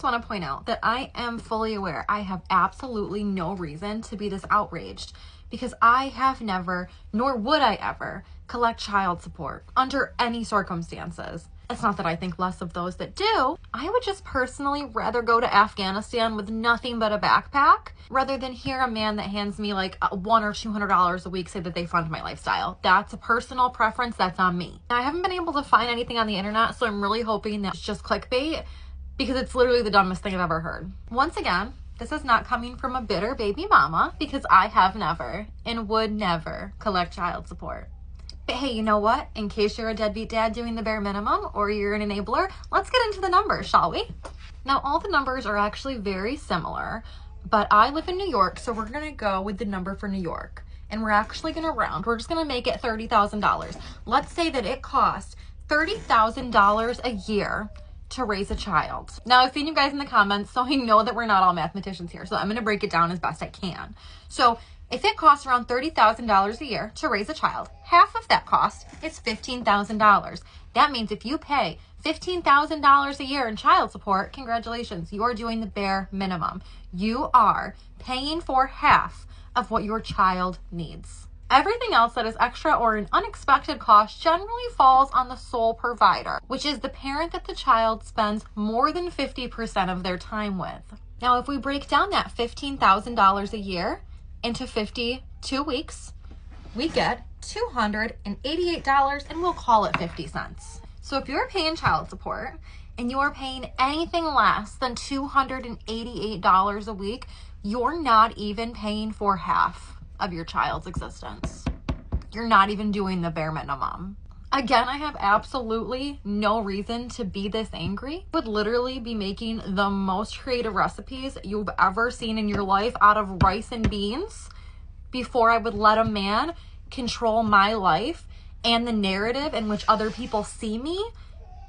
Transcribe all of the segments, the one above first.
want to point out that I am fully aware I have absolutely no reason to be this outraged, because I have never, nor would I ever, collect child support under any circumstances. It's not that I think less of those that do. I would just personally rather go to Afghanistan with nothing but a backpack rather than hear a man that hands me like $100 or $200 a week say that they fund my lifestyle. That's a personal preference. That's on me. Now, I haven't been able to find anything on the internet, so I'm really hoping that it's just clickbait, because it's literally the dumbest thing I've ever heard. Once again, this is not coming from a bitter baby mama, because I have never and would never collect child support. But hey, you know what? In case you're a deadbeat dad doing the bare minimum or you're an enabler, let's get into the numbers, shall we? Now, all the numbers are actually very similar, but I live in New York, so we're going to go with the number for New York. And we're actually going to round. We're just going to make it $30,000. Let's say that it costs $30,000 a year to raise a child. Now, I've seen you guys in the comments, so I know that we're not all mathematicians here, so I'm going to break it down as best I can. So if it costs around $30,000 a year to raise a child, half of that cost is $15,000. That means if you pay $15,000 a year in child support, congratulations, you are doing the bare minimum. You are paying for half of what your child needs. Everything else that is extra or an unexpected cost generally falls on the sole provider, which is the parent that the child spends more than 50% of their time with. Now, if we break down that $15,000 a year into 52 weeks, we get $288, and we'll call it 50 cents. So if you're paying child support and you are paying anything less than $288 a week, you're not even paying for half of your child's existence. You're not even doing the bare minimum. Again, I have absolutely no reason to be this angry. I would literally be making the most creative recipes you've ever seen in your life out of rice and beans before I would let a man control my life and the narrative in which other people see me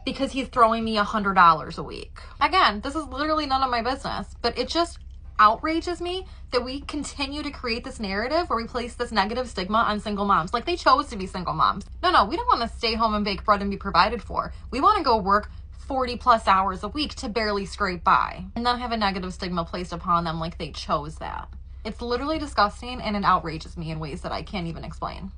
because he's throwing me $100 a week. Again, this is literally none of my business, but it just outrages me that we continue to create this narrative where we place this negative stigma on single moms. Like they chose to be single moms. No, we don't want to stay home and bake bread and be provided for. We want to go work 40 plus hours a week to barely scrape by and then have a negative stigma placed upon them like they chose that. It's literally disgusting, and it outrages me in ways that I can't even explain.